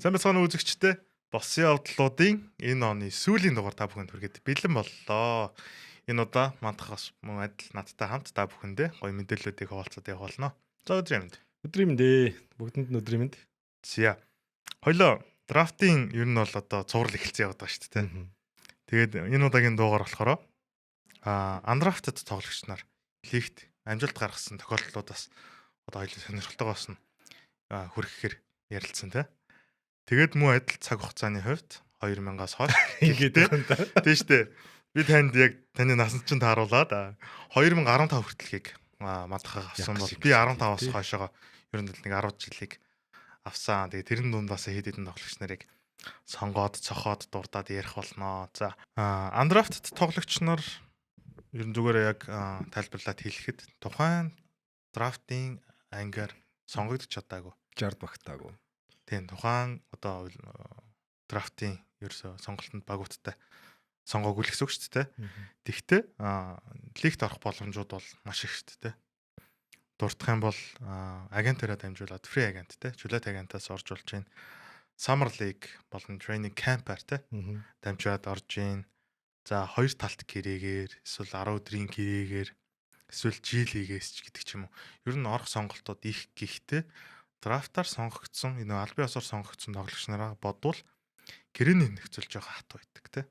Сайн бацхан үзэгчтэй босын явдлуудын энэ оны сүүлийн дугаар та бүхэнд хүргээд бэлэн боллоо. Энэ удаа мандахаас мөн адил надтай хамт та бүхэндээ гоё мэдээллүүдийг хуваалцаад явах болно. За өдрийн мэнд. Өдрийн мэнд ээ. Бүгдэнд нь өдрийн мэнд. За. Хоёлоо драфтын ер нь бол одоо цуврал эхэлсэн яваад байгаа шүү дээ. Тэгээд энэ удаагийн дуугаар болохоор андрафтед тоглогч нар лигт амжилт гаргасан тохиолдлуудаас одоо хоёлоо сонирхолтойгоос нь хүрхэхээр ярилцсан тий. Тэгээд мөн адил цаг хугацааны хувьд 2000-аас хойш ингэдэг юм да. Тийм шүү дээ. Би танд яг таны насанд чинь тааруулаад 2015 хүртэлхийг мадахаа авсан бол би 15-аас хойшоо ер нь нэг 10 жилиг авсан. Тэгээд тэрэн дундаас хэд хэдэн тоглогч нарыг сонгоод, цохоод, дурдаад ярих болноо. За андрафтд тоглогч нар ер нь зүгээр яг тайлбарлаад хэлэхэд тухайн драфтын ангиар сонгогдож чадаагүй. 60 багтаагүй. Тийм тухайн одоо драфтын ерөөсө сонголтод багуудтай сонгоогүй л гэсэн үг шүү дээ. Тэгвэл лигт орох боломжууд бол маш их шүү дээ. Дурдах юм бол агентаараа дамжуулаад фри агент те чөлөөт агентаас орж болж байна. Summer League болон training camp-аар те дамжуулаад орж байна. За хоёр талт гэрээгээр эсвэл 10 өдрийн гэрээгээр эсвэл G League-ээс ч гэдэг ч юм уу. Ер нь орох сонголтууд их гихтэй драфтаар сонгогдсон энэ албан ёсоор сонгогдсон тоглогч нараа бодвол гэрээний нөхцөл жоо хат байдаг те.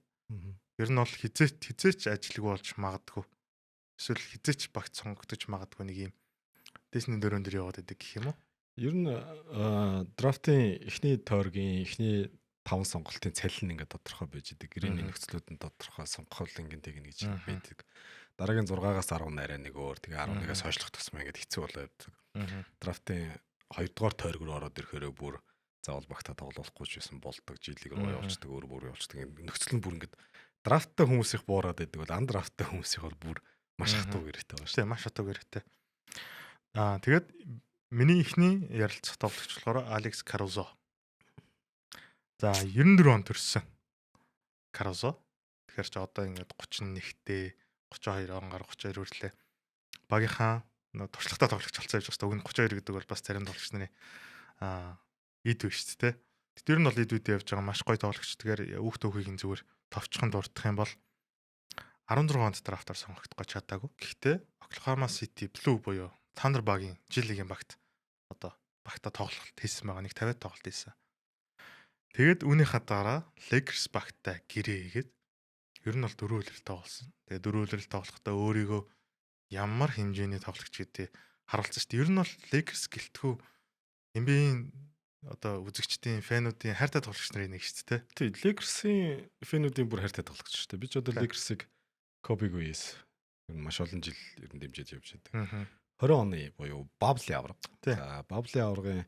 Ер нь бол хизээч ажилгүй болж магадгүй. Эсвэл хизээч багт сонгогдож магадгүй нэг юм дэсний дөрөөн дээр яваад байдаг гэх юм уу? Ер нь драфтын эхний тойргийн эхний 5 сонголтын цалин ингээд тодорхой байж идэг. Гэрээний нөхцлүүд нь тодорхой сонгохол ингээд тэгнэ гэж байдаг. Дараагийн 6-аас 10 арай нэг өөр тэгээ 11-аас хойшлох тусмаа ингээд хэцүү болоо явдаг. Драфтын 2 дугаар тойрог руу ороод ирэхээр бүр заавал багтаа тоглохгүй ч байсан болдог. Жилиг рүү явуулдаг, өөр явуулдаг. Нөхцөл нь бүр ингээд драфттай хүмүүс их буураад байдаг бол андрафттай хүмүүс их бол бүр маш хатуу гэрээтэй байгаа шүү. Тийм маш хатуу гэрээтэй. Тэгээд миний эхний ярилцах тоглогч болохоор Алекс Карузо. За 94 он төрсэн Карузо. Тэгэхээр ч одоо ингээд 31-тэй 32 он гар 32 хүртлээ багийнхаа туршлагатай тоглогч болцоо явж байгаа. Өгн 32 гэдэг бол бас зарим тоглогч нарын ид вэ шүү дээ. Тэр нь бол ид үдээ явж байгаа маш гоё тоглогч. Тэгэхээр хүүхд төвхийг зүгээр товчхон дурдах юм бол 16 онд драфтаар сонгогдох чадаагүй. Гэхдээ Oklahoma City Blue буюу Thunder багийн жилийн багт одоо багта тоглолт хийсэн байгаа. Нэг 50-аад тоглолт хийсэн. Тэгээд үүнийхээ дараа Lakers багтай гэрээ хийгээд ер нь бол 4 үлрэлт тоглосон. Тэгээд 4 үлрэлт тоглохдоо өөрийгөө ямар хэмжээний тоглогч гэдэг харуулсан шүү дээ. Ер нь бол Lakers гэлтгүү NBA-ийн одоо үзэгчдийн фэнүүдийн хайртай тоглогч нарын нэг шүү дээ. Тийм, Lakers-ийн фэнүүдийн бүр хайртай тоглогч шүү дээ. Би ч одоо Lakers-ыг Kobe Guys маш олон жил ер нь дэмжиж явж байдаг. 20 оны буюу Bubble авраг. За Bubble аврагын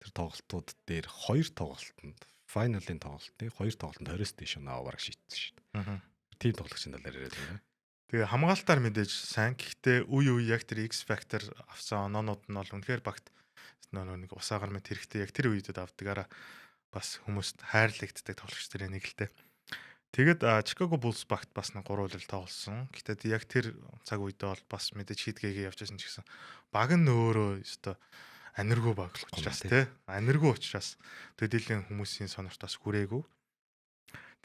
тэр тоглолтууд дээр 2 тоглолтод финалийн тоглолтын 2 тоглолтод 20-с дээш аварга шийдсэн шүү дээ. Тийм тоглогчийн талаар яриад байна. Тэгээ хамгаалтаар мэдээж сайн. Гэхдээ үе яг тэр X Factor авсан оноонууд нь бол үнэхээр багт нэг усаагаар мэт хэрэгтэй яг тэр үедэд авдагаараа бас хүмүүст хайрлагддаг тоглогч тэр нэг л дээ. Тэгээд Chicago Bulls багт бас нэг 3 үлрэл тоглосон. Гэхдээ яг тэр цаг үедээ бол бас мэдээж хидгээгээ явж байсан ч гэсэн баг нь өөрөө өстой аниргүй баг л учраас тий. Аниргүй учраас төдийлэн хүмүүсийн сониртоос хүрээгүй.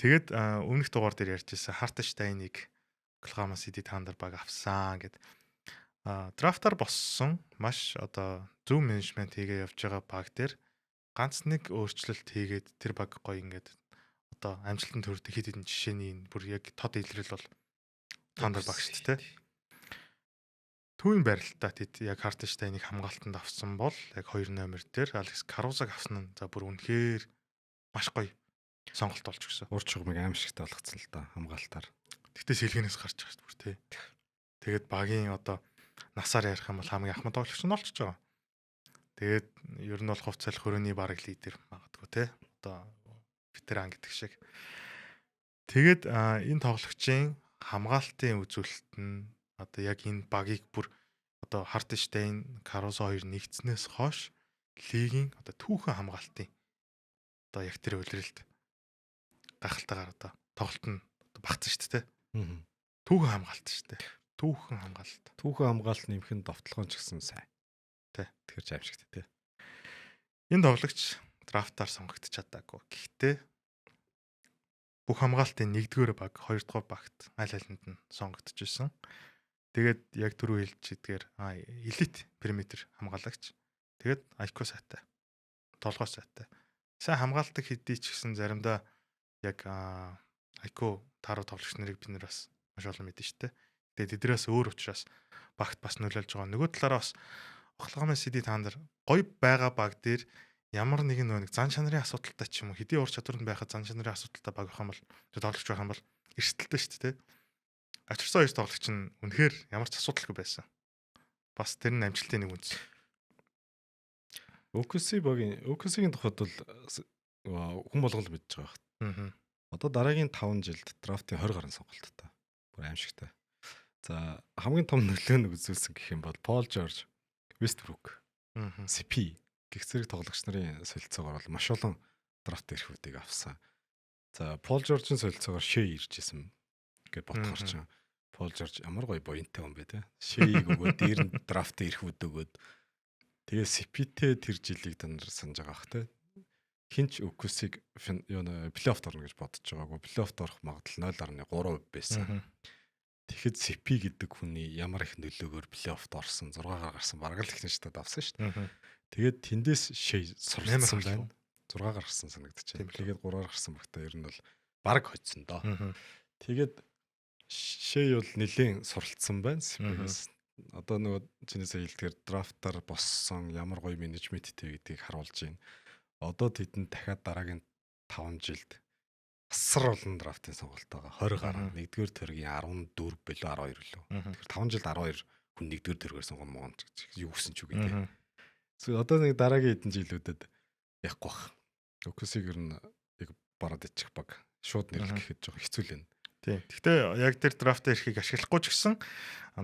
Тэгээд өмнөх дугаар дээр ярьжсэн Hartenstein-ыг Oklahoma City Thunder баг авсан гэд драфтаар боссон маш одоо зөв менежмент хийгээ явж байгаа баг дээр ганц нэг өөрчлөлт хийгээд тэр баг гоё ингээд одоо амжилтанд хүрдэг хэд хэдэн жишээний бүр яг тод илрэл бол Thunder баг шүү дээ. Түүний барилтаа тэд яг Hartenstein-ыг хамгаалтанд авсан бол яг 2 номер дээр Алекс Карузаг авсан нь за бүр үнэхээр маш гоё сонголт болж гисэн. Урд чугмыг аимшигтай болгоцсон л да хамгаалтаар. Тэгтээ сэлгэнээс гарч байгаа шүү бүр тий. Тэгээд багийн одоо насаар ярих юм бол хамгийн ахмад тоглогч нь болчихж байгаа. Тэгээд ер нь бол хувьцаал хөрөөний бараг лидер магадгүй тий. Одоо ветеран гэдэг шиг. Тэгээд энэ тоглогчийн хамгаалтын үзүүлэлт нь одоо яг энэ багийг бүр одоо Hartenstein, Caruso хоёр нэгдснээс хойш лигийн одоо түүхэн хамгаалтын одоо яг тэр үлрэлт гахалтайгаар одоо тоглолт нь багцсан шүү дээ. Түүхэн хамгаалт шүү дээ. Түүхэн хамгаалт. Түүхэн хамгаалт нэмэхэд довтлогон ч гэсэн сайн. Тэ. Тэгэхээр ч аимшигтай тий. Энэ тоглогч драфтаар сонгогдож чадаагүй. Гэхдээ бүх хамгаалтын 1-р баг, 2-р багт аль алинд нь сонгогдож исэн. Тэгээд яг түрүү хэлжидгээр элит периметр хамгаалагч. Тэгээд IQ сайтай. Толгой сайтай. Сайн хамгаалдаг хэдий ч гэсэн заримдаа яг IQ тааруу тоглогч нарыг бид нэр бас маш олон мэдэн штэ. Тэгээд тэднээс өөр учраас багт бас нөлөөлж байгаа. Нөгөө талаараа бас Oklahoma City Thunder гоё байгаа баг дээр ямар нэгэн нэг зан чанарын асуудалтай ч юм уу хэдийн ур чадварт байхад зан чанарын асуудалтай баг байх юм бол тоглогч байх юм бол эрсдэлтэй шүү дээ. Ачирсан хоёр тоглогч нь үнэхээр ямар ч асуудалгүй байсан. Бас тэр нь амжилтын нэг үндэс. OKC-ийн тухайд бол хүн болгол мэдж байгаа хэрэг. Одоо дараагийн 5 жилд драфтын 20 гаруй сонголттой. Бүр аимшигтай. За хамгийн том нөлөөг үзүүлсэн гэх юм бол Paul George, Westbrook, CP гэх зэрэг тоглогч нарын солилцоогоор бол маш олон драфт эрхүүдийг авсан. За Paul George-ийн солилцоогоор Shea ирж исэн гэж бодохоор чинь Paul George ямар гоё буянтай хүн бэ те. Shea-ийг өгөөд дээр нь драфт эрхүүд өгөөд тэгээ CP-тэй тэр жилийг данар санаж байгаа бах те. Хинч OKC-г плей-оффт орно гэж бодож байгаагүй. Плей-оффт орох магадлал 0.3% байсан. Тэгэхэд CP гэдэг хүний ямар их нөлөөгөөр плей-оффт орсон 6-гаар гарсан бараг л ихний штад авсан шүү дээ. Тэгээд тэндээс Shea суралцсан байна. 6-гаар гарсан санагдаж байна. Тэгээд 3-гаар гарсан багтаа ер нь бол бараг хоцсон доо. Тэгээд Shea бол нэлийн суралцсан байна. CP-гээс одоо нөгөө чинээсээ хэлдгээр драфтаар боссон ямар гоё менежменттэй гэдгийг харуулж байна. Одоо тэдэнд дахиад дараагийн 5 жилд асар олон драфтын сонголт байгаа. 20 гаруй 1-р төргийн 14 билүү 12 лөө. Тэгэхээр 5 жилд 12 хүн 1-р төргөөр сонгоно мөн юу гэсэн ч үг юм. Тэгэхээр одоо нэг дараагийн хэдэн жилүүдэд яахгүй бах. OKC-г ер нь яг бараад ичих баг. Шууд нэрлэх гэхэд жоо хэцүү л байна. Тийм. Гэхдээ яг тэр драфтын эрхийг ашиглахгүй ч гэсэн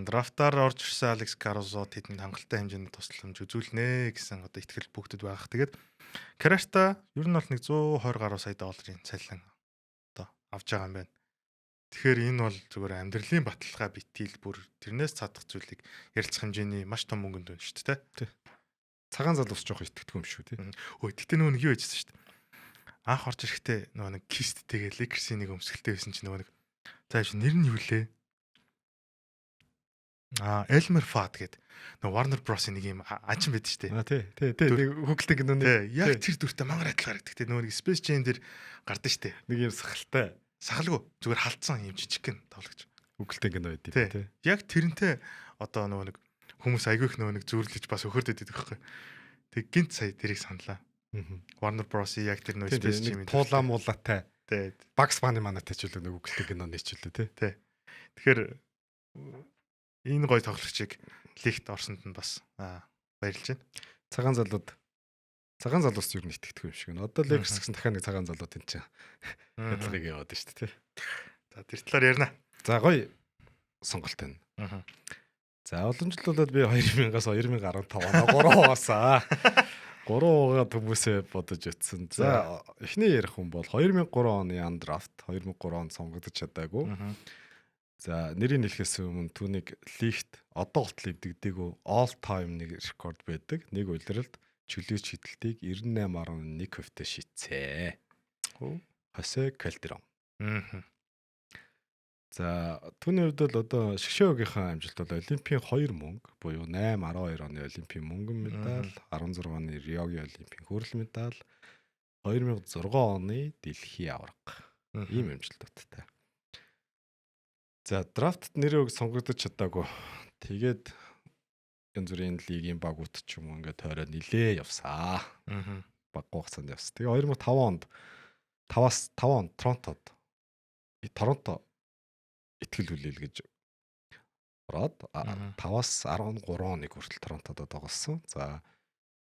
драфтаар орж ирсэн Алекс Карузо тэдэнд хангалттай хэмжээний тусламж үзүүлнэ гэсэн одоо итгэл бүгдэд байх. Тэгээд Карашта ер нь бол нэг 120 гаруй сая долларын цалин одоо авч байгаа юм байна. Тэгэхээр энэ бол зүгээр амьдралын баталгаа битгийл бүр тэрнээс цадах зүйлийг ярилцах хэмжээний маш том мөнгөнд байна шүү дээ. Тий. Цагаан залуус жоох итгэдэггүй юм шүү тий. Тэгтээ нөгөө нэг юу яжсэн шүү дээ. Анх орж ирэхдээ нөгөө нэг кисттэйгээ Lakers-ийн нэг өмсгөлтэй байсан чинь нөгөө нэг зааш нэр нь юу лээ? Elmer Fudd гэдэг нөгөө Warner Bros-ийн нэг юм ачин байдаг шүү дээ. Тий. Нэг хөглтэй гэнэ. Яг тэр дүртэй мангар адилхан харагддаг. Нөгөө нэг Space Jam дээр гардаг шүү дээ. Нэг юм сахалтай. Сахалгүй зүгээр халдсан юм жижиг гэн тоглож. Хөглтэй гэнэ байдаг тий. Яг тэрнтэй одоо нөгөө нэг хүмүүс айгүйх нөгөө нэг зөөрлөж бас өхөрдөд байдаг байхгүй. Тэг гинт сая тэрийг саналаа. Warner Bros-ийн яг тэр нөгөө Space Jam-ийн туулаа муулаатай. Тий. Bugs Bunny манайтай ч үл нэг хөглтэй гэнэ нэчүүлээ тий. Тэгэхээр энэ гоё тоглогчийг лигт орсонд нь бас баярлж байна. Цагаан залуус юу нэг итгэдэг юм шиг байна. Одоо Lakers гэсэн дахиад нэг цагаан залуу тэн чинь ядлагыг яваад байна шүү дээ тий. За тэр талаар ярина. За гоё сонголт байна. За олон жил болоод би 2000-аас 2015 оноо 3 хугаасаа. 3 хугаад хүмүүсээ бодож өтсөн. За эхний ярих хүн бол 2003 оны андрафт 2003 онд сонгогдож чадаагүй. За нэрийг нэлхээс өмнө түүнийг лигт одоо болтол эвдэгдээгүй all time нэг рекорд байдаг. Нэг улиралд чөлөөч хидэлтийг 98.1% шийдсэн. Хосе Калдерон. За түүний хувьд бол одоо Шигшээгийнхаа амжилт бол Олимпийн 2 мөнгө буюу 8-12 оны Олимпийн мөнгөн медаль, 16 оны Риогийн Олимпийн хөрөл медаль, 2006 оны дэлхийн аварга. Ийм амжилтуудтай. За драфтд нэрээ сонгогдож чадаагүй. Тэгээд янз бүрийн лигийн багууд ч юм уу ингээд тойроо нилээ явсаа. Баг хугацаанд явсан. Тэгээ 2005 онд 5-аас 5 онд Торонто итгэл хүлээлгэж ороод 5-аас 13 оныг хүртэл Торонтод тоглосон. За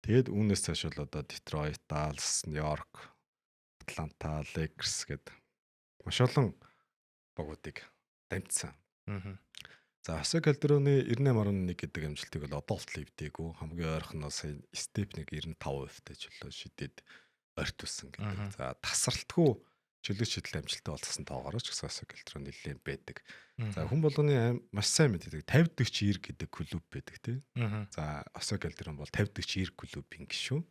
тэгээд үүнээс цааш бол одоо Детройт, Даллас, Нью-Йорк, Атланта, Lakers гэдэг маш олон багуудыг дамжсан. За Хосе Калдероны 98.1 гэдэг амжилтыг бол одоо болтол эвдээгүй. Хамгийн ойрхоноос Степ нэг 95%-тэй чөлөө шидэд ойртуулсан гэдэг. За тасралтгүй чөлөөч шидэл амжилттай болсон тоогоор ч гэсэн Хосе Калдерон нэлээд байдаг. За хүн болгоны маш сайн мэддэг 50-40 гэдэг клуб байдаг тий. За Хосе Калдерон бол 50-40 клубын гишүүн.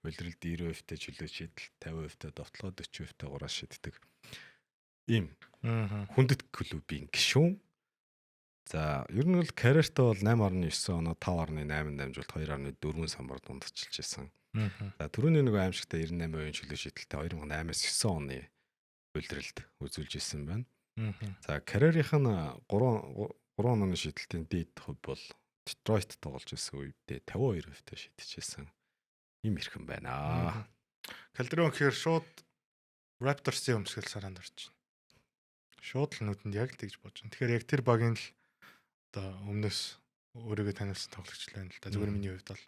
Улиралд 90% чөлөө шийдэл, 50% довтлогоо, 40% гураа шийддэг. Ийм хүндэт клубын гишүүн. За, ер нь бол карьертаа бол 8.9 оноо 5.8 дамжуулт 2.4 самбар дундчилж байсан. За, түрүүний нэг аимшигтай 98% чөлөө шийдэлтэй 2008-аас 9 оны улиралд үзүүлж исэн байна. За, карьерийнх нь 3 онооны шийдэлтийн дээд хувь бол Детройт тоглож байсан үедээ 52% шийдчихсэн. Ийм хэрхэн байна. Калдерон гэхээр шууд Raptors-ийн өмсгөл саранд орж байна. Шууд л нүдэнд яг л тэгж бодож байна. Тэгэхээр яг тэр багийн л одоо өмнөөс өөрийгөө таниулсан тоглогч л байна л да. Зүгээр миний хувьд бол.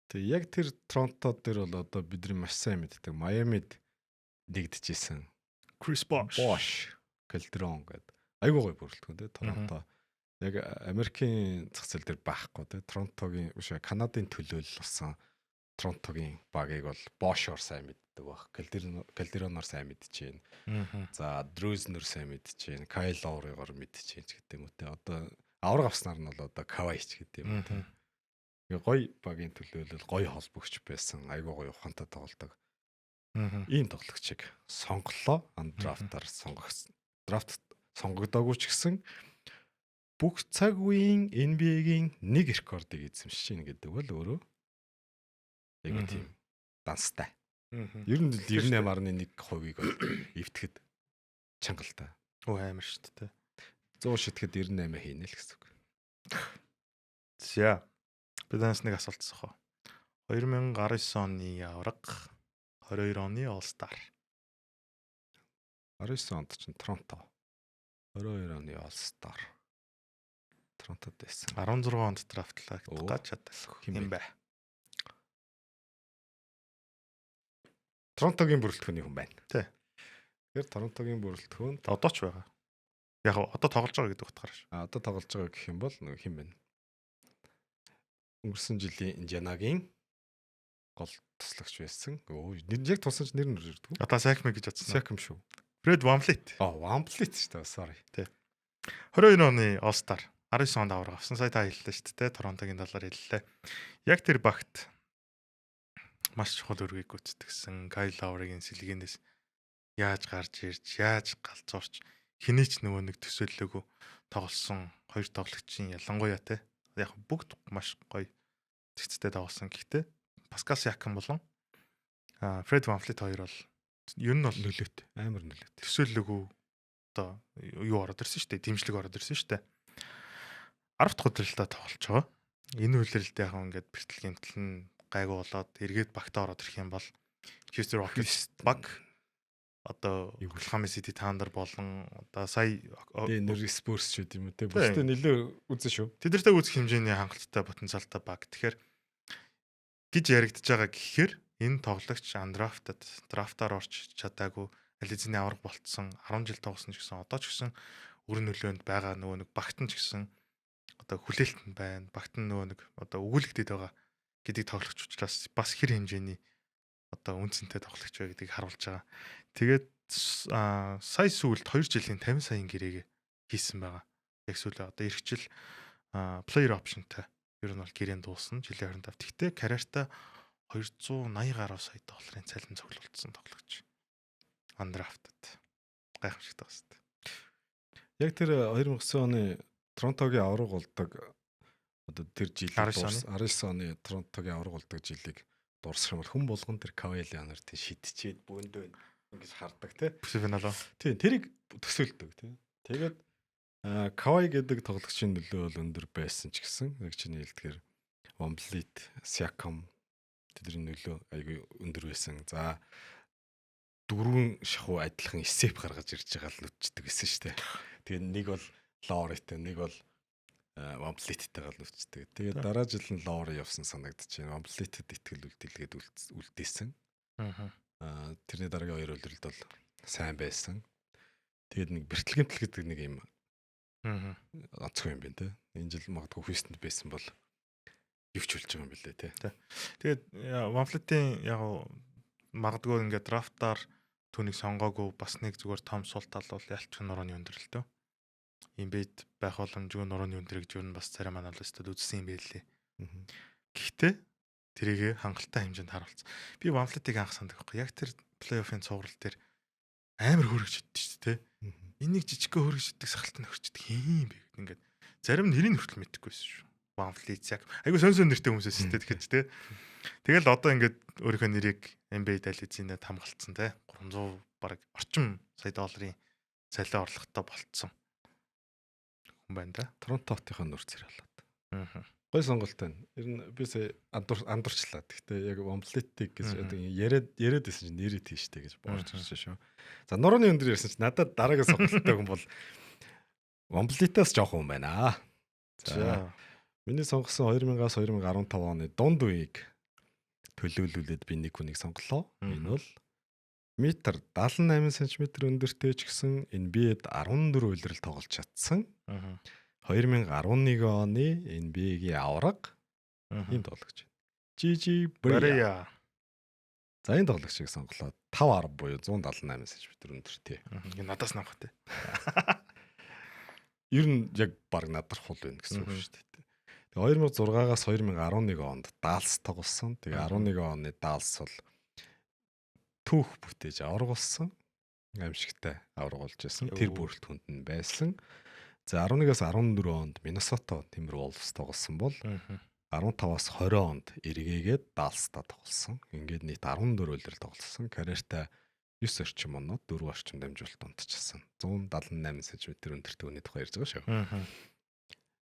Тэгээ яг тэр Торонто дээр бол одоо бидний маш сайн мэддэг. Майамид нэгдэжсэн. Chris Bosh, Калдерон гэдэг. Айгуу гоё бүрэлдэхүүн тий Торонто. Яг Америкийн зах зээл дээр байхгүй тий Торонтогийн биш Канадын төлөөлөл болсон Торонтогийн багийг бол Bosh-оор сайн мэддэг баг. Калдероноор сайн мэдчихээн. За, Дрюзнер сайн мэдчихээн. Кайл Лауригоор мэдчихээн гэдэг юм уу тий. Одоо авраг авснаар нь бол одоо Кавайч гэдэг юм уу тий. Гоё багийн төлөөлөл гоё холбогч байсан. Айгуу гоё ухаантай тоглодог. Ийм тоглогчийг сонголоо. Драфтаар сонгогдоогүй ч гэсэн бүх цаг үеийн NBA-гийн нэг рекордыг эзэмшиж гин гэдэг бол өөрөө яг тийм данстай. Ер нь 98.1%-ийг эвтгэхэд чангалтай. Амар шүү дээ. 100 шитгэхэд 98 хийнэ л гэсэн үг. За. Бидээс нэг асуулт асуух. 2019 оны авраг, 22 оны All-Star. 19 онд чинь Торонто. 22 оны All-Star. Торонтод байсан. 16 онд драфтлаа гэдэг гаж чаддаг юм бай. Торонтогийн бүрэлдэхүүний хүн байна. Тий. Тэгэхээр Торонтогийн бүрэлдэхүүн одоо ч байгаа. Яг одоо тоглож байгаа гэдэг утгаараа ш. Одоо тоглож байгаа гэх юм бол нэг хэм байна. Өнгөрсөн жилийн Индианагийн гол туслагч байсан. Нэр яг тусаж нэр нь өрдгөө. Одоо Сакми гэж бодсон. Сакм шүү. Fred VanVleet. VanVleet шүү дээ. Sorry. Тий. 22 оны All-Star 19 онд авраг авсан. Сая та хэллээ шүү дээ. Торонтогийн талаар хэллээ. Яг тэр багт маш чухал өргөийг гүйцэтгэсэн. Кайл Лауригийн сэлгэнээс яаж гарч ирж, яаж галзуурч хинээч нөгөө нэг төсөөллөөгөө тоглосон хоёр тоглогчийн ялангуяа те. Яг бүгд маш гоё зэгцтэй тоглосон. Гэхдээ Паскал Сиакам болон Фред VanVleet хоёр бол ер нь бол нөлөөт, амар нөлөөт. Төсөөллөөгөө одоо юу ороод ирсэн шүү дээ. Дэмжлэг ороод ирсэн шүү дээ. 10 дахь удирдалтаа тоглож байгаа. Энэ үйлрэлд яг ингээд бэртэл гэмтэл нь гайгүй болоод эргээд багтаа ороод ирэх юм бол Houston Rockets баг одоо Oklahoma City Thunder болон одоо сая нэр Spurs шүү дээ юм үү те. Бүгдээ нэлээ үзэн шүү. Тэдэртэй үзэх хэмжээний хангалттай потенциалтай баг. Тэгэхээр гэж яригдж байгаа гэхээр энэ тоглогч undrafted драфтаар орч чадаагүй Ализины авраг болцсон 10 жил тоглосон ч гэсэн одоо ч гэсэн өр нөлөөнд байгаа нөгөө нэг багтан ч гэсэн одоо хүлээлтэнд байна. Багтан нөгөө нэг одоо өгүүлэгдэд байгаа гэдэг тоглогч учраас бас хэр хэмжээний одоо үнцэнтэй тоглогч бай гэдгийг харуулж байгаа. Тэгээд сая сүүлд 2 жилийн 50 саяын гэрээгээ хийсэн байгаа. Яг сүүлээ одоо ирэх жил player optionтай ер нь бол гэрээнд дуусна жилийн 25. Тэгтээ карьертаа 280 гаруй сая долларын цалин цуглуулсан тоглогч. Undrafted. Гайхамшигтай байна. Яг тэр 2009 оны Торонтогийн авраг болдог одоо тэр жилийг 19 оны Торонтогийн авраг болдог жилийг дуусгах юм бол хүн болгон тэр Кавай Леонард шидчихэд бөөндөө ингэж хардаг тий. Финал. Тий, тэрийг төсөөлдөг тий. Тэгээд Кавай гэдэг тоглогчийн нөлөө бол өндөр байсан ч гэсэн яг чиний хэлдгээр VanVleet, Siakam тэдний нөлөө айгүй өндөр байсан. За дөрвөн шахуу адилхан эсэп гаргаж ирж байгаа л нүцдэг гэсэн шүү дээ. Тэгээд нэг бол Лауритэй, нэг бол VanVleet-тэй гал нүцдэг. Тэгээд дараа жил нь Лаури явсан санагдаж байна. VanVleet-д итгэл үлдээлгээд үлдээсэн. Тэрний дараагийн хоёр үйлрэлд бол сайн байсан. Тэгээд нэг бэртлэгэмтэл гэдэг нэг юм онцгой юм байна те. Энэ жил магадгүй Houston байсан бол ювч болж байгаа юм билээ те. Тэгээд VanVleet-ийн яг магадгүй ингээд драфтаар түүнийг сонгоогүй бас нэг зүгээр том сул тал бол ялч нурууны өндөрлөлтөө. Имбэд байх боломжгүй нурууны өндөр гэж юу нь бас царай манаа л өстөд үзсэн юм байлээ. Гэхдээ тэрийг хангалттай хэмжээнд харуулсан. Би Вамфлетийг анх сандаг байхгүй. Яг тэр плей-оффын цуврал дээр амар хөргөж иддэг шүү дээ. Энийг жижигхэн хөргөж иддэг сахалт нөхөрчдөг юм бэ гэдэг. Ингээд зарим нь нэрийг хүртэл мэдэхгүйсэн шүү. Вамфлет яг айгу сонсон нэртэй хүмүүсээс тэ тэгэхээр тэ. Тэгэл одоо ингээд өөрийнхөө нэрийг NBA дализинад хамгаалцсан те 300 бараг орчим сая долларын цалин орлоготой болцсон хүн байна да. Торонто хотынхаа нүүр царайлаад. Аа. Гой сонголт байна. Ер нь би сая андуурчлаа. Гэхдээ яг Вамфлетик гэж яриад байсан чинь нэрээ тийштэй гэж боорч ирсэн шүү. За нурууны өндөр ярьсан чинь надад дараагийн сонголттой хүн бол Вамфлетаас жоох хүн байна. За миний сонгосон 2000-аас 2015 оны дунд үеийг төлөөлүүлээд би нэг хүнийг сонголоо. Энэ бол метр 78 см өндөртэй ч гэсэн NBA-д 14 улирал тоглож чадсан. 2011 оны NBA-гийн авраг энэ тоглогч. Жижи Брэя. За энэ тоглогчийг сонголоо. 5.10 буюу 178 см өндөртэй. Энэ надаас намх тий. Ер нь яг баг надрах хул байна гэсэн үг шүү дээ. Тэгээ 2006-аас 2011 онд Далс тоглосон. Тэгээ 11 оны Далс бол түүх бүтээж авраг болсон. Аимшигтай авраг болж байсан. Тэр бүрэлдэхүүнд нь байсан. За 11-аас 14 онд Миннесота Timberwolves тоглосон бол 15-аас 20 онд эргээгээд Далстаа тоглосон. Ингээд нийт 14 улирал тоглосон. Карьертай 9 орчим оноо 4 орчим дамжуулалт унтчихсан. 178 см өндөртэй хүний тухай ярьж байгаа шүү.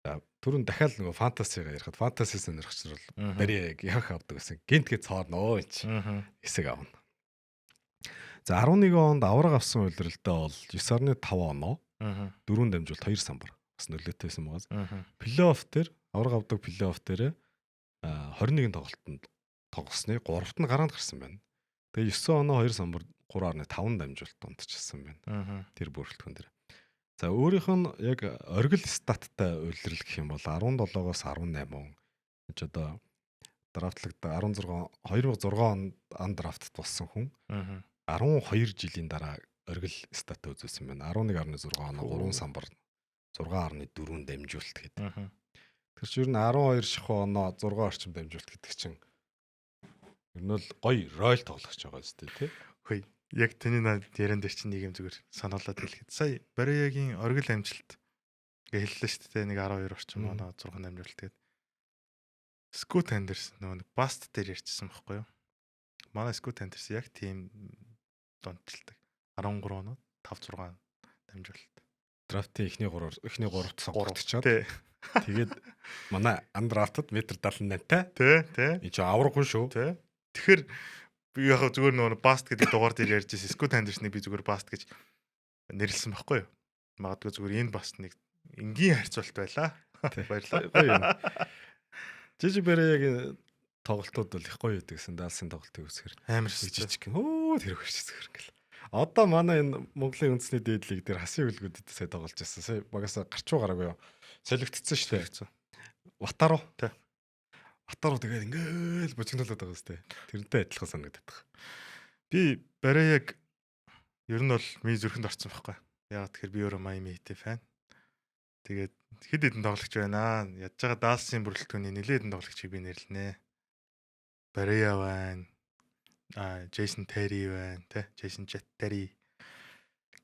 За түрүүн дахиад нөгөө фантасигаа ярихад фантаси сонирхч нар бол барийг явах авдаг гэсэн. Гинтгээ цоорноо энэ чинь хэсэг авна. За 11 онд авраг авсан улиралдаа бол 9.5 оноо 4 дамжуулалт 2 самбар бас нөлөөтэйсэн байгаас. Плей-офф дээр авраг авдаг плей-офф дээр 21 тоглолтод тоглосны 3-т нь гараанд гарсан байна. Тэгээ 9 оноо 2 самбар 3.5 дамжуулалт унтчихсан байна. Тэр бүрэлдэхүүн дээр. За өөрийнх нь яг оргил статтай улирал гэх юм бол 17-оос 18 он. Одоо драфтлагдсан 2006 онд андрафтд болсон хүн. 12 жилийн дараа оргил статтай үзүүлсэн байна. 11.6 оноо 3 самбар 6.4 дамжуулалт гэдэг. Тэр чинь ер нь 12 шахуу оноо 6 орчим дамжуулалт гэдэг чинь ер нь л гоё роль тоглож байгаа зү тий. Хөөе. Яг таны яран дээр чинь нэг юм зүгээр сануулад хэлэхэд сая Бариягийн оргил амжилт гээ хэллээ шүү дээ. Нэг 12 орчим оноо 6 дамжуулалт гэдэг. Скут Андерсон нөгөө нэг баст дээр ярьчихсан байхгүй юу? Манай Скут Андерсон яг тийм донтолдог. 13 оноо 5 6 дамжуулалт. Драфтын эхний 3-т сонгогдчиход. Тэгээд манай андрафтад метр 78-тай. Тэ. Энэ ч авраг хүн шүү. Тэ. Тэгэхээр би яг зүгээр нөгөө баст гэдэг дугаар дээр ярьж ирсэн. Скут Андерсны би зүгээр баст гэж нэрлсэн байхгүй юу? Магадгүй зүгээр энэ баст нэг энгийн харьцуулт байлаа. Баярлалаа. Жижиг Брэягийн тоглолтууд бол их гоё байдаг гэсэн даалсын тоглолтыг үзэхэр амар жижиг хөө тэр хөшчихсэх ингээл. Одоо манай энэ Монголын үндэсний дээдлийг дээр хасын хөлгүүдэд сая тоглож байсан. Сая багасаа гарчуу гараагүй юу? Солигдсон шүү дээ. Ватаруу. Тэ. Ватаруу тэгээд ингээл бочигнолоод байгаа зү. Тэрнтэй адилхан санагдаад байгаа. Би Брэяг ер нь бол ми зүрхэнд орсон байхгүй. Ягаад тэгэхээр би өөрөө Miami Heat фэн. Тэгээд хэд хэдэн тоглогч байна. Ядж байгаа Далсын бүрэлдэхүүний нэлээд хэдэн тоглогчийг би нэрлэнэ. Брэя байна. Джейсон Терри байна, тэ. Джейсон Терри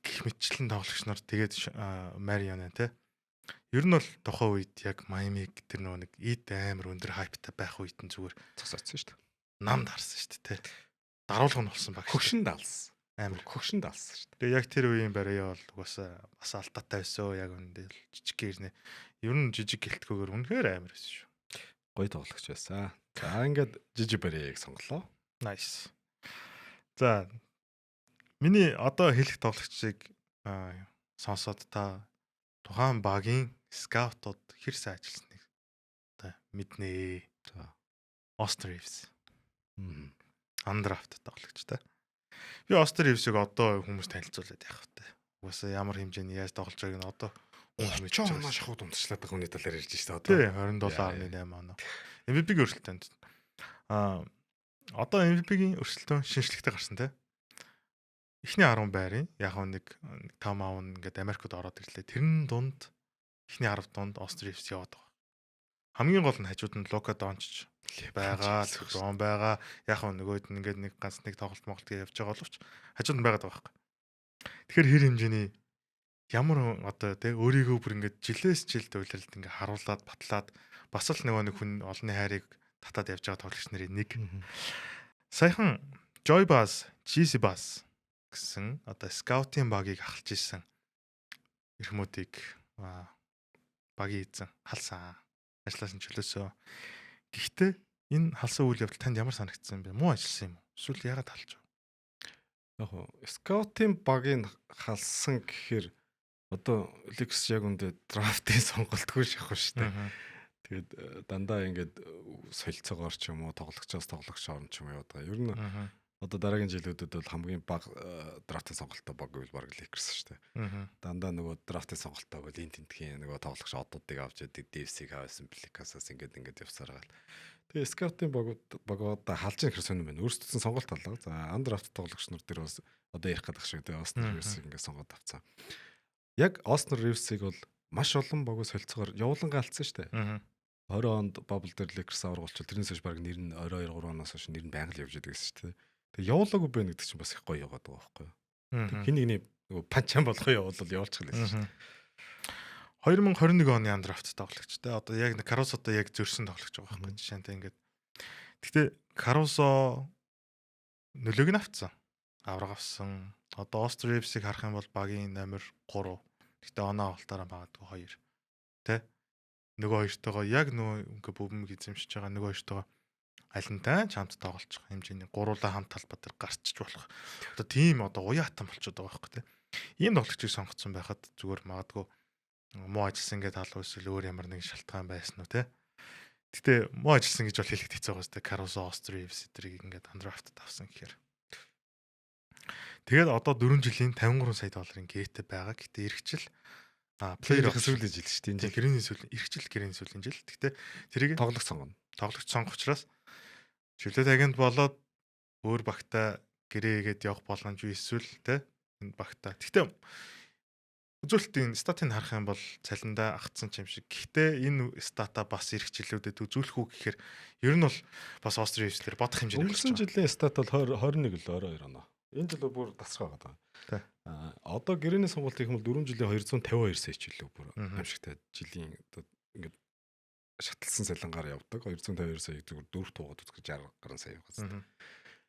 гэх мэтчлэн тоглогч нар тэгээд Марион байна, тэ. Ер нь бол тухайн үед яг Майамиг тэр нэг эд амар өндөр хайптай байх үед нь зүгээр цогцолцсон шүү дээ. Намд харсан шүү дээ, тэ. Даруулга нь болсон баг. Хөгшин даалсан. Амар хөгшин даалсан шүү дээ. Тэгээ яг тэр үеийн Брэя бол угаасаа бас алдаатай байсан. Яг үндэл жижиг гэрнэ. Ер нь жижиг гэлтгүүгээр үнэхээр амар байсан шүү. Гоё тоглогч байсан. За ингээд жижиг Брэяг сонголоо. Nice. За миний одоо хэлэх тоглогчийг сонсоод та тухайн багийн скаутууд хэр сайн ажилласныг одоо мэднэ. За Austin Reeves. Андрафт тоглогч та. Би Austin Reeves-ийг одоо хүмүүс танилцуулаад явах хэрэгтэй. Угаасаа ямар хэмжээний яаж тоглож байгааг нь одоо хүмүүс мэдчихэж байгаа. Шахууд унтчлаад байгаа хүний талаар ярьж штэ одоо. Тий, 27.8 оноо. MVP-ийн өрсөлдөөнд. Одоо MVP-ийн өрсөлдөөн шинжлэхтэй гарсан те. Эхний 10 байрын яг нэг Том Аун ингээд Америкт ороод ирлээ. Тэрэн дунд эхний 10 дунд Austin Reeves яваад байгаа. Хамгийн гол нь хажууд нь Luka Doncic. байгаа, LeBron байгаа. Яг нөгөөд нь ингээд нэг ганц нэг тоглолт моголт гэж явж байгаа боловч хажууд нь байгаад байгаа байхгүй. Тэгэхээр хэр хэмжээний ямар одоо тий өөрийгөө бүр ингээд жилээс жилд уйлралд ингээд харуулад батлаад бас л нөгөө нэг хүн олонний хайрыг татаад явж байгаа тоглогч нарын нэг. Саяхан Joy Bass, GC Bass гэсэн одоо скаутын багийг ахалж исэн эрхмүүдийг багийн эзэн халсан. Ажлаас нь чөлөөсөө. Гэхдээ энэ халсан үйл явдал танд ямар санагдсан бэ? Муу ажилласан юм уу? Эсвэл яагаад халж вэ? Яг скаутын багийг халсан гэхээр одоо Лекс яг үндэ драфтын сонголтгүй шахав шүү дээ. Тэгээд дандаа ингээд солилцоогоор ч юм уу тоглогчоос тоглогч орно ч юм уу яваад байгаа. Ер нь одоо дараагийн жилүүдэд бол хамгийн бага драфтын сонголттой баг гэвэл баг Лекс шүү дээ. Дандаа нөгөө драфтын сонголттой бол энэ тентхийн нөгөө тоглогч одуудыг авч яадаг Дэвсийг авсан Бликасаас ингээд явсаар гал. Тэгээ скаутын багуудаа халж ихэр сонирм байна. Өөрсдөө сонголт алга. За андрафт тоглогч нар дээр бас одоо ярих гэдэг шиг тэгээ Остер Ривсийг ингээд сонгоод авцсан. Яг Остер Ривсийг бол маш олон багуу солилцоогоор явуулангаа алдсан шүү дээ. 20 онд бабл дээр Лекс аваргуулчвал тэрнээс хойш баг нэр нь 22 3 оноос хойш нэр нь байнга л явж байдаг гэсэн шүү дээ. Тэгээ явуулаагүй байна гэдэг чинь бас их гоё яваад байгаа байхгүй юу. Хин нэгний нөгөө панчаан болохоо явуулал явуулчих л байсан шүү дээ. 2021 оны андрафт тоглогч те одоо яг Карусо одоо яг зөрсөн тоглогч байгаа байхгүй жишээ нь ингээд. Гэхдээ Карусо нөлөөг нь авцсан. Авраг авсан. Одоо Остер Ривсийг харах юм бол багийн номер 3. Гэхдээ оноо авалтаараа магадгүй 2. Тэ? Нөгөө хоёртойгоо яг нөгөө ингээ бүбэмэг эзэмшиж байгаа нөгөө хоёртойгоо алинтай чамд тоглолцох хэмжээний гуруулаа хамт талбар дээр гарчиж болох. Одоо тийм одоо уян хатан болчиход байгаа байхгүй те. Ийм тоглогчийг сонгоцсон байхад зүгээр магадгүй муу ажилласан гэдэг алуу эсвэл өөр ямар нэгэн шалтгаан байсан уу те. Гэтэ муу ажилласан гэж бол хэлэхэд хэцүү байгаа сте. Caruso, Ostr Reeves эдрийг ингээд андрафтд авсан гэхээр. Тэгээд одоо 4 жилийн 53 сая долларын гээтэй байгаа. Гэтэ эргэжил плеер сүүлийн жил шүү дээ. Гэрээний сүүлийн жил. Гэтэ тэрийг тоглох сонгоно. Тоглогч сонгох учраас чөлөөт агент болоод өөр багтаа гэрээгээд явах боломжгүй эсвэл те энэ багтаа. Гэтэ үзүүлэлтийн статыг харах юм бол цалиндаа агцсан юм шиг. Гэхдээ энэ стата бас ирэх жилүүдэд үзүүлэх үү гэхээр ер нь бол бас Остер Ривс дээр бодох хэмжээний өнгөрсөн жилийн стат бол 21 л 22 оноо. Энэ жил бүр тасрах байгаа. Тэ. Одоо гэрээний сонголт хийх юм бол 4 жилийн 252 сая ч илүү бүр амжигтай жилийн одоо ингээд шаталсан салангаар явдаг 252 саяг зүгээр 4 туугаад үзэх 60 гаруй сая явгааз.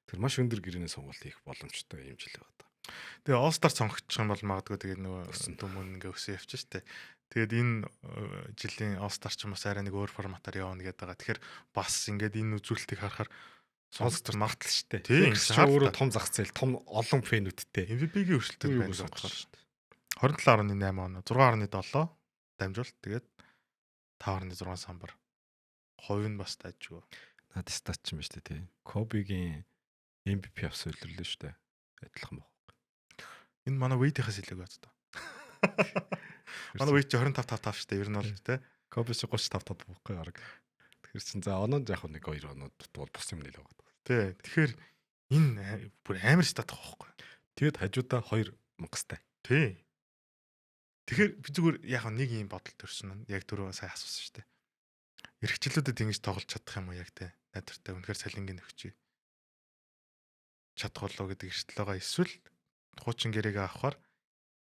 Тэр маш өндөр гэрээний сонголт хийх боломжтой юм жил байгаа. Тэгээ All-Star сонгочих юм бол магадгүй тэгээ нөгөө төмөн ингээ өсөө явчих штэ. Тэгээд энэ жилийн All-Star ч юм бас арай нэг өөр форматаар явна гэдэг байгаа. Тэгэхээр бас ингээд энэ үзүүлэлтийг харахаар All-Star магтал штэ. Тийм өөрөө том зах зээл, том олон фэнүүдтэй. MVP-гийн өршөлтөд байна сонгохоор штэ. 27.8 оноо, 6.7 дамжуулт тэгээд 5.6 самбар. Хувь нь бас таажгүй. Наад стат ч юм ба штэ тий. Кобигийн MVP авсан үлрэлээ штэ. Адилхан баг. Энэ манай weight-ийнхээс илүү байд та. Манай weight 25 штэ ер нь бол тий. Коби чи 35 буухгүй арга. Тэгэхээр чин за оноо яг нэг 2 оноо бол бус юм нэлээ байгаа. Тий. Тэгэхээр энэ бүр амар стат байхгүй. Тэгэд хажуудаа 2 мангастай. Тий. Тэгэхээр би зүгээр яг нэг юм бодол төрсөн нь яг түрүү сая асуусан шүү дээ. Эрхчлүүдэд ингэж тоглож чадах юм уу яг те. Найдвартай үнэхээр салингийн нөхчий. Чадах болоо гэдэг эрсдэл байгаа. Эсвэл хуучин гэрээг авахаар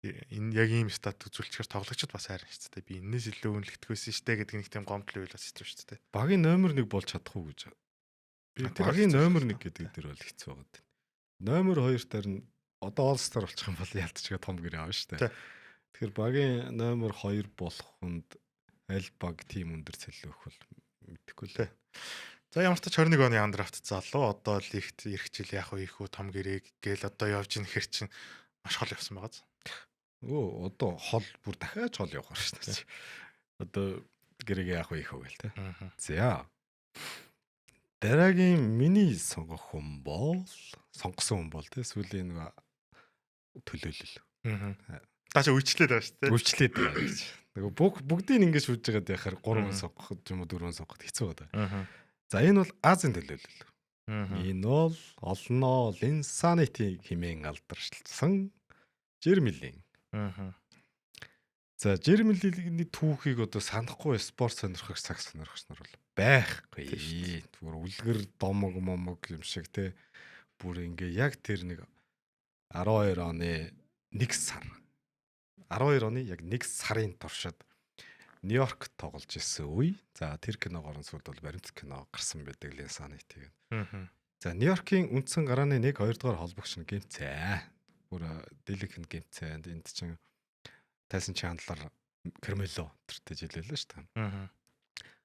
энэ яг ийм стат үзүүлчихээр тоглогчд бас хайрна шүү дээ. Би энэс илүү үнэлэхдэггүйсэн шүү дээ гэдэг нэг тийм гомдол байлаа сэтгэв шүү дээ. Багийн номер 1 болж чадах уу гэж. Би багийн номер 1 гэдэг дээр бол хэцүү байгаа. Номер 2 дээр нь одоо All-Star болчих юм бол ялцчихаа том гэрээ аав шүү дээ. Тэгэхээр багийн номер 2 болох хүнд аль баг тим өндөр цалин өгөх бол мэдэхгүй л. За ямар ч 21 оны андрафт залуу одоо л их жил яг хийх үү том гэрээг гээл одоо явж ийн хэр чин маш хол явсан байгаа. Өө одоо хол бүр дахиад хол явах шүү дээ. Одоо гэрээг яг хийх үү гээл те. За. Дараагийн миний сонгох хүн бол сонгосон хүн бол те сүүлийн нэг төлөөлөл. Таашаа үйлчлээд байгаа шүү дээ. Үйлчлээд байгаа гэж. Нөгөө бүгдийг ингэж шүүж байгаад яхаар 3 сонгох юм уу 4 сонгоход хэцүү байна. За энэ бол Азийн төлөөлөл. Энэ бол олноо Insanity хэмээн алдаршилсан Жермилийн. За Жермилийн түүхийг одоо санахгүй спорт сонирхогч цаг сонирхогч нар бол байхгүй. Зүгээр үлгэр домог момог юм шиг те. Бүр ингээ яг тэр нэг 12 оны 1 сар 12 оны яг 1 сарын туршид Нью-Йорк тоглож исэн үе. За тэр киногоор нь сүүлд бол баримт кино гарсан байдаг Ленсаны тэгээд. За Нью-Йоркийн үндсэн гарааны 1 2 дугаар холбогч нь гэмцээ. Бүр дэлгэх нь гэмцээ. Энд чинь тайсан чандлаар Кармело тэртэй жилээлээ шүү дээ.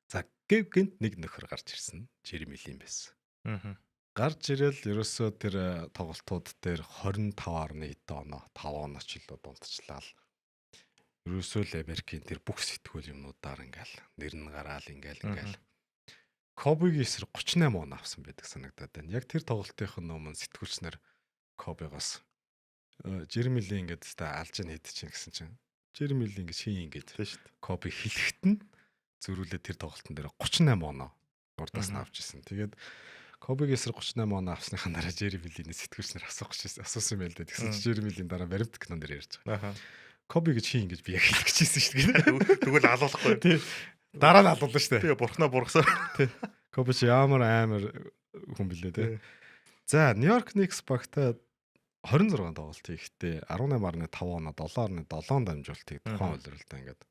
За гинт нэг нөхөр гарч ирсэн. Жереми Лин байсан. Гарч ирэл ерөөсөө тэр тоглолтууд дээр 25.1 оноо 5 оноо ч илүү дундчлаа. Ерөөсөө л Америкийн тэр бүх сэтгүүл юмнуудаар ингээл нэр нь гараал ингээл Кобигийн эсрэг 38 оноо авсан байдаг санагдаад байна. Яг тэр тоглолтын өмнө сэтгүүлчнэр Кобигоос Жереми Лин ингээд алж ийн хэд чинь гэсэн чинь Жереми Лин ингээд шин ингээд тийм шүү дээ. Коби хэлэхэд нь зөрүүлээ тэр тоглолтын дээр 38 оноо урдаас нь авч ирсэн. Тэгээд Кобигийн эсрэг 38 оноо авсныхаа дараа Жереми Линий сэтгүүлчнэр асуусан юм байл дээ. Тэгсэн чинь Жереми Лин дараа баримт кинон дээр ярьж байгаа. Коби гэж хин гэж би яг хэлчихсэн шүү дээ. Тэгвэл алуулахгүй. Тий. Дараа нь алуулна шүү дээ. Тэгээ бурхнаа бургасаар. Тий. Коби ч амар хүн билээ тий. За Нью-Йорк Никс багтаа 26 тоглолт хийхдээ 18.5 оноо 7.7 дамжуултыг тухайн үйлрэлдээ ингээд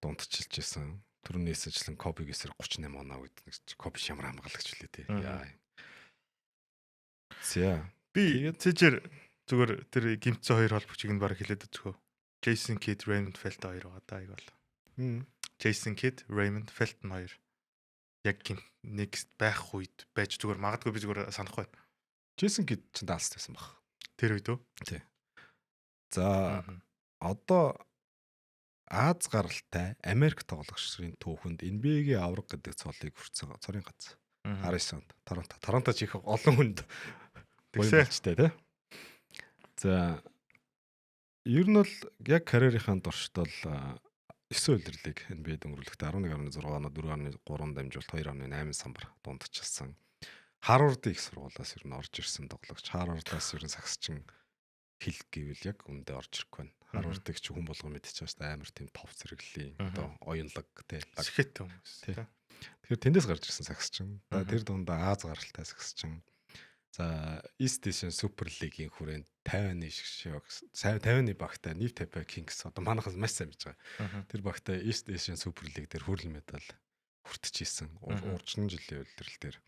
дундчилж исэн. Түрүүний эсэжлэн Кобиг эсрэг 38 оноо гэдэг нэг Коби ямар хамгаалагч үлээ тий. Яа. Зя. Би цэжэр зүгээр тэр гимцээ хоёр холбогчийг нь баг хэлээд өгөхөө. Jason Kidd, Raymond Felton хоёр байгаа даа ийг бол. Jason Kidd, Raymond Felton хоёр. Яг next байх үед байж зүгээр магадгүй би зүгээр санахгүй байна. Jason Kidd ч даалт байсан баг. Тэр үед үү? Тий. За одоо Аз гаралтай Америк тоглогчдын түүхэнд NBA-гийн авраг гэдэг цолыг хүртсэн цорын гац. 19 онд Торонто ч их олон хүнд тэгсээ тий. За ер нь бол яг карьерийнхаа туршид бол 9 үйлрлийг NBA-д өнгөрүүлэхдээ 11.6 оноо 4.3 дамжуулалт 2.8 самбар дундчилсан. Харвардын их сургуулиас ер нь орж ирсэн тоглогч. Харвардаас ер нь сагсчин хэл гэвэл яг үндэ орж ирэхгүй байна. Харвардыг ч хүн болгоо мэдчихэж байгаа амар тийм топ зэрэглэлийн одоо оюунлаг тий. Сэхэт хүмүүс тий. Тэгэхээр тэндээс гарч ирсэн сагсчин. Тэр дундаа Аз гаралтай сагсчин. За East Asian Super League-ийн хүрээнд 50-ны шиг 50-ны багтай New Taipei Kings одоо манайхаас маш сайн мэдж байгаа. Тэр багтай East Asian Super League дээр хүрэл медаль хүртчихсэн. Урдчилан жилийн үйлрэл дээр.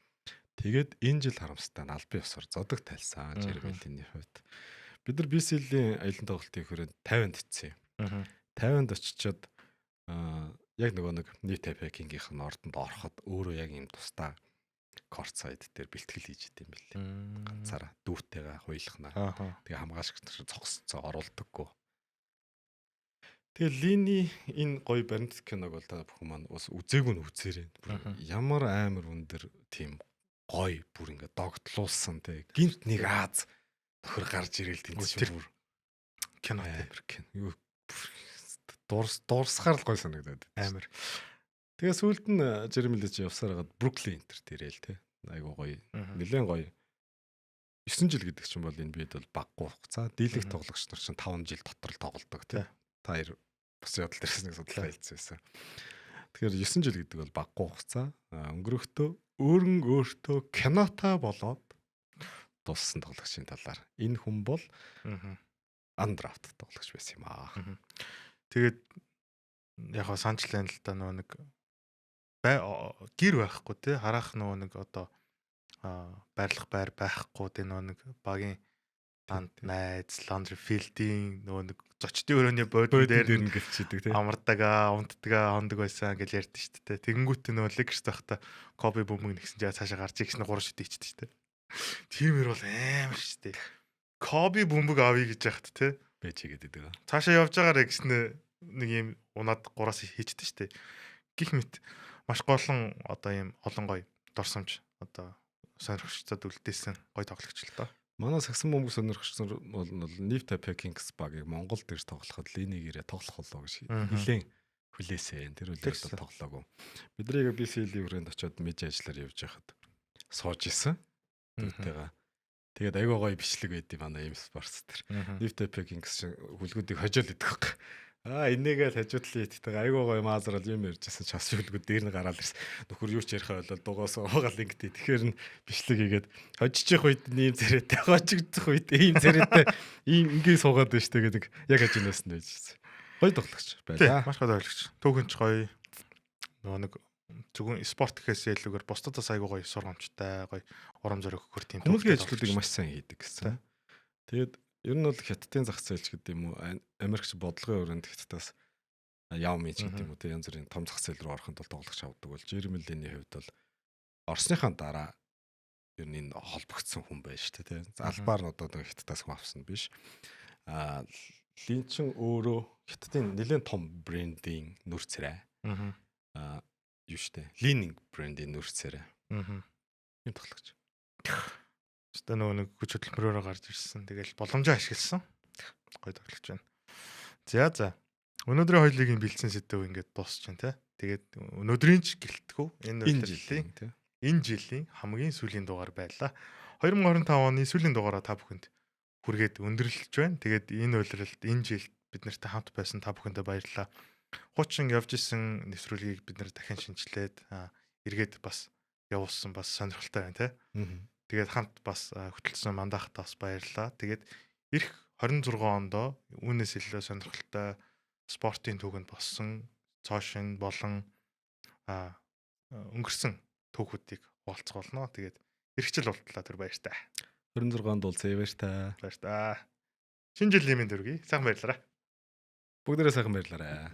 Тэгээд энэ жил харамстай нь албан ёсоор зодог тайлсан Жереми Линий хувьд. Бид нар BCL-ийн аялын тоглолтын хүрээнд 50-нд очив. 50-нд очичоод яг нэг New Taipei King-ийн ордонд ороход өөрөө яг юм тусдаа корт сайд дээр бэлтгэл хийж идэм билээ. Ганцаараа дүүтэйгээ хуйлахнаа. Тэгээ хамгаалагч нар цогсцоо оруулдаггүй. Тэгээ Линий энэ гоё баримт киног бол та бүхэн маань бас үзээгүй нь үзээрэй. Ямар амар өндөр тийм гоё бүр ингээ догтлуулсан те. Гинт нэг Аз нөхөр гарч ирэл тэнцэж бүр кино амар кино. Дуурсахаар л гоё санагдаад амар. Тэгээ сүүлд нь Жереми Лин ч явсаар хагаад Бруклин Интер дээрэл те. Айгуу гоё. Нэлээд гоё. 9 жил гэдэг чинь бол энэ бид бол баггүй хугацаа. Дийлэх тоглогч нар чинь 5 жил дотор л тоглодог те. Та хоёр бас явдал дээрээс нэг судалгаа хийсэн. Тэгэхээр 9 жил гэдэг бол баггүй хугацаа. Өнгөрөхдөө өөртөө кинотой болоод дуссан тоглогчийн талаар. Энэ хүн бол андрафт тоглогч байсан юм аа. Тэгээд яг санчлаа л да нэг гэр байхгүй те харах нэг одоо байрлах байр байхгүй те нэг багийн банд найз ландри филдийн нэг зочдын өрөөний бодон дээр нь гэлчидэг те амардагаа унтдагаа хондог байсан гэж ярьдэн шүү дээ. Тэгэнгүүт лекерс тахта Коби бөмбөг нэгсэн жаа цаашаа гарч ирсэн 3 шүт ичдэг шүү дээ. Тиймэр бол амар шүү дээ. Коби бөмбөг авъя гэж яхад те байж гэдэг. Цаашаа явж байгаарэ гэснэ нэг юм унаад 3-аас хийчихдээ шүү дээ. Гэх мэт маш голон одоо ийм олон гоё дорсомж одоо сонирхогчдод үлдээсэн гоё тоглогч л доо. Манай сагсан бөмбөг сонирхогч бол New Taipei Kings багийг Монгол дээр тоглоход Линийг ирээ тоглох болоо гэж нэлээд хүлээсэн. Тэр үлээл тоглоогүй. Бидний BCL-ийн хүрээнд очиод мэж ажиллаар явж байхад сууж исэн. Түүтэйгээ. Тэгээд айгүй гоё бичлэг байд юм манай ийм спортс төр. New Taipei Kings хүлгүүдийг хожоол идэх хэрэг. Энийгээ л хажуудлын хиттэйгээ айгуу гоё маазрал юм ярьжсэн ч бас шүлгүүд дээр нь гараад ирсэн. Нөхөр юу ч ярихаа болоод дугаас уугаал ингэдэй. Тэгэхээр нь бичлэг хийгээд хожиж явах үед ийм царайтай, хожигдох үед ийм царайтай ийм ингээ суугаад байна штэ гэдэг яг хажуунаас нь байжсэн. Гоё тоглогч байлаа. Маш гоё тоглогч. Түүхэн ч гоё. Нөгөө нэг зөвхөн спорт гэхээс илүүгээр бусдаас айгуу гоё сургамжтай, гоё урам зориг өгөх тийм хүмүүсийн ажлуудыг маш сайн хийдэг гэсэн. Тэгээд ер нь бол хятадын зах зээлч гэдэг юм уу, Америкч бодлогын өрөөнд хятадаас Яомич гэдэг юм уу, тэг янз бүрийн том зах зээл рүү орохын тулд тоглогч авдаг бол Жермилийн хувьд бол Орсныхаа дараа ер нь энэ холбогдсон хүн байж штэ тий. Албаар нь одоо хятадаас хүн авсан биш. Линчин өөрөө хятадын нэлээд том брендийн нүр царай. Юу штэ. Лининг брендийн нүр царай. Ийм тоглогч. Тэ нөгөө нэг хүч хөдөлмөрөөр гарч ирсэн. Тэгэл боломжоо ашигласан. Гоё тоглож байна. За. Өнөөдрийн хоёулын бэлдсэн сэдв ингээд дуусч байна те. Тэгээд өнөөдрийн ч гэлтгүү энэ жилийн хамгийн сүүлийн дугаар байлаа. 2025 оны сүүлийн дугаараа та бүхэнд хүргээд өндөрлөж байна. Тэгээд энэ үйлрэлд энэ жилд бид нартай хамт байсан та бүхэндээ баярлалаа. Хуучин явж исэн нэвтрүүлгийг бид нар дахин шинжилээд эргээд бас явуулсан бас сонирхолтой байна те. Тэгээд хамт бас хөтлсөн мандаахтаа бас баярлалаа. Тэгээд эх 26 онд үүнээс илүү сонирхолтой спортын түүхэнд болсон цоошин болон өнгөрсөн түүхүүдийг хуваалцуулна. Тэгээд эрхчил болтлоо тэр баяртай. 26 онд бол баяртай. Баяртай. Шинэ жилийн мэнд хүргэе. Сайхан баярлалаа. Бүгдээрээ сайхан баярлалаа.